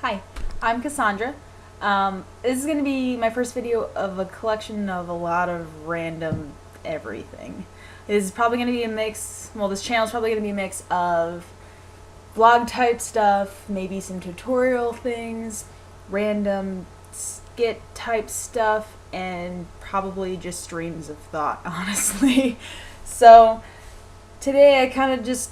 Hi, I'm Cassandra. This is going to be my first video of a collection of a lot of random everything. This is probably going to be a mix, well, this channel is probably going to be a mix of vlog type stuff, maybe some tutorial things, random skit type stuff, and probably just streams of thought, honestly. So today I kind of just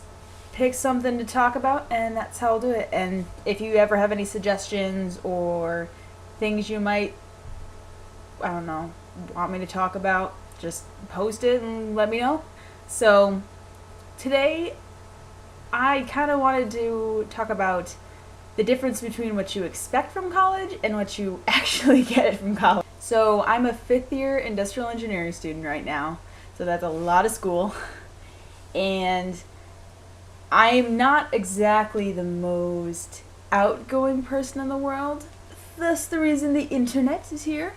pick something to talk about, and that's how I'll do it. And if you ever have any suggestions or things you might, I don't know, want me to talk about, just post it and let me know. So today I kind of wanted to talk about the difference between what you expect from college and what you actually get from college. So I'm a 5th year industrial engineering student right now, so that's a lot of school. And I'm not exactly the most outgoing person in the world. That's the reason the internet is here.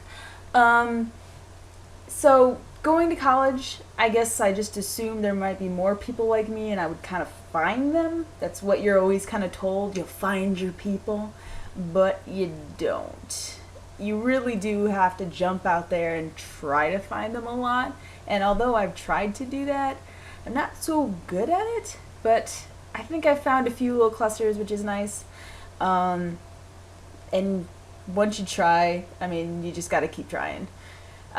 So going to college, I guess I just assumed there might be more people like me and I would kind of find them. That's what you're always kind of told. You'll find your people, but you don't. You really do have to jump out there and try to find them a lot. And although I've tried to do that, I'm not so good at it, but I think I found a few little clusters, which is nice. And once you try, I mean, you just got to keep trying. The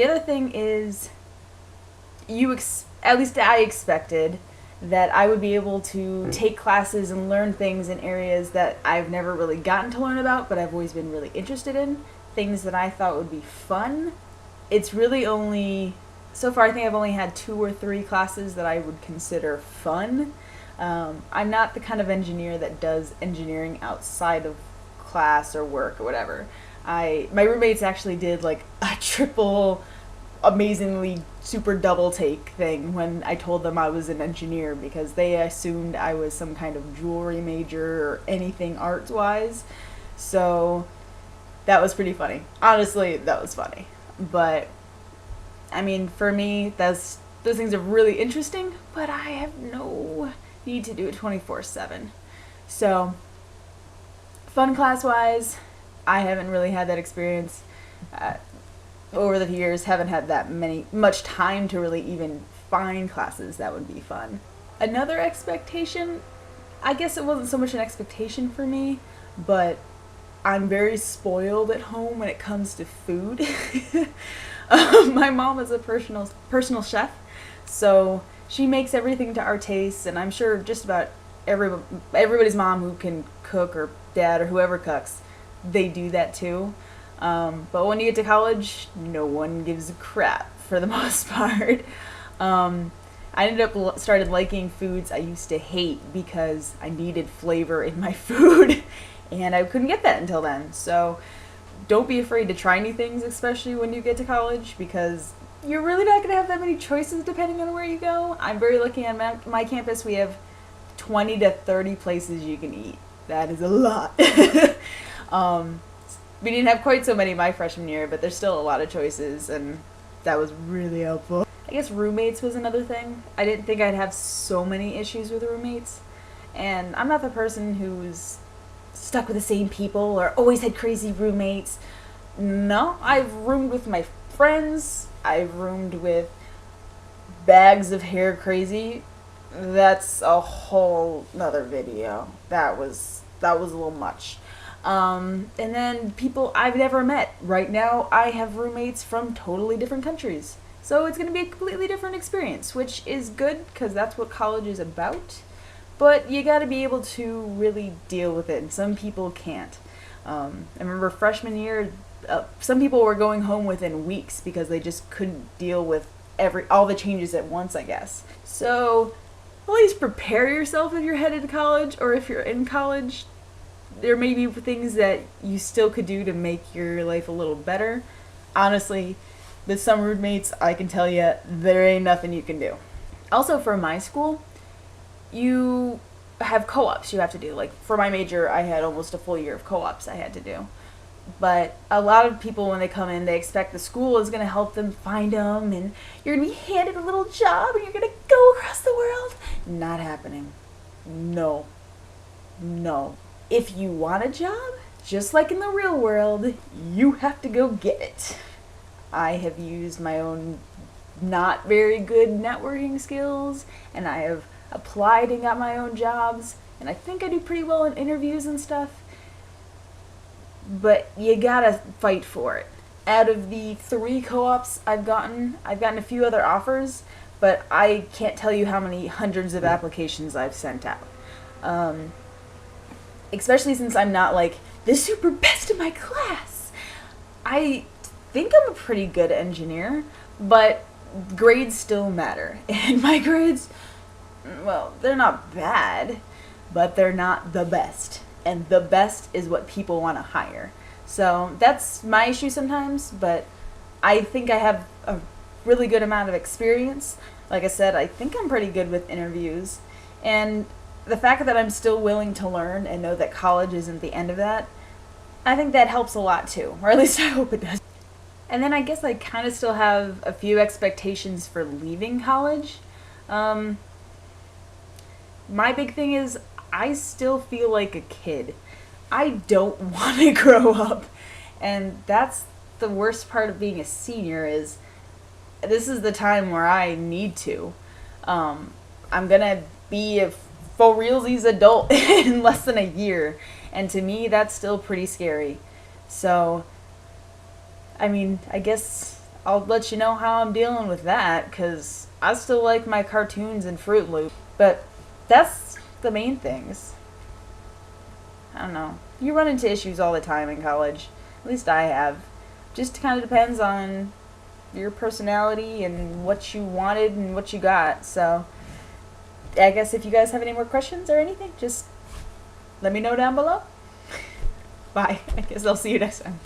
other thing is, at least I expected that I would be able to take classes and learn things in areas that I've never really gotten to learn about, but I've always been really interested in. Things that I thought would be fun. It's really only, so far I think I've only had 2 or 3 classes that I would consider fun. I'm not the kind of engineer that does engineering outside of class or work or whatever. My roommates actually did like a triple, amazingly super double take thing when I told them I was an engineer, because they assumed I was some kind of jewelry major or anything arts wise. So that was pretty funny. Honestly, that was funny. But I mean, for me, those things are really interesting, but I have no need to do it 24/7. So fun class wise, I haven't really had that experience. Over the years, haven't had that much time to really even find classes that would be fun. Another expectation, I guess it wasn't so much an expectation for me, but I'm very spoiled at home when it comes to food. My mom is a personal chef, so she makes everything to our tastes, and I'm sure just about everybody's mom who can cook, or dad, or whoever cooks, they do that too. But when you get to college, no one gives a crap for the most part. I ended up started liking foods I used to hate because I needed flavor in my food, and I couldn't get that until then. So don't be afraid to try new things, especially when you get to college, because you're really not going to have that many choices depending on where you go. I'm very lucky on my campus. We have 20 to 30 places you can eat. That is a lot. We didn't have quite so many my freshman year, but there's still a lot of choices, and that was really helpful. I guess roommates was another thing. I didn't think I'd have so many issues with roommates, and I'm not the person who's stuck with the same people or always had crazy roommates. No, I've roomed with my friends. I've roomed with bags of hair crazy. That's a whole nother video. That was a little much. And then people I've never met. Right now, I have roommates from totally different countries. So it's going to be a completely different experience, which is good because that's what college is about. But you got to be able to really deal with it, and some people can't. I remember freshman year, some people were going home within weeks because they just couldn't deal with all the changes at once, I guess. So at least prepare yourself if you're headed to college, or if you're in college. There may be things that you still could do to make your life a little better. Honestly, with some roommates, I can tell you, there ain't nothing you can do. Also, for my school, you have co-ops you have to do. Like, for my major, I had almost a full year of co-ops I had to do. But a lot of people, when they come in, they expect the school is going to help them find them, and you're going to be handed a little job, and you're going to go across the world. Not happening. No. If you want a job, just like in the real world, you have to go get it. I have used my own not very good networking skills, and I have applied and got my own jobs, and I think I do pretty well in interviews and stuff. But you gotta fight for it. Out of the 3 co-ops I've gotten a few other offers, but I can't tell you how many hundreds of applications I've sent out. Especially since I'm not like the super best in my class. I think I'm a pretty good engineer, but grades still matter. And my grades, well, they're not bad, but they're not the best. And the best is what people want to hire. So that's my issue sometimes, but I think I have a really good amount of experience. Like I said, I think I'm pretty good with interviews. And the fact that I'm still willing to learn and know that college isn't the end of that, I think that helps a lot too. Or at least I hope it does. And then I guess I kind of still have a few expectations for leaving college. My big thing is I still feel like a kid. I don't want to grow up. And that's the worst part of being a senior is this is the time where I need to. I'm going to be a for realsies adult in less than a year. And to me, that's still pretty scary. So, I mean, I guess I'll let you know how I'm dealing with that, because I still like my cartoons and Fruit Loop. But that's the main things. I don't know. You run into issues all the time in college. At least I have. Just kind of depends on your personality and what you wanted and what you got. So, I guess if you guys have any more questions or anything, just let me know down below. Bye. I guess I'll see you next time.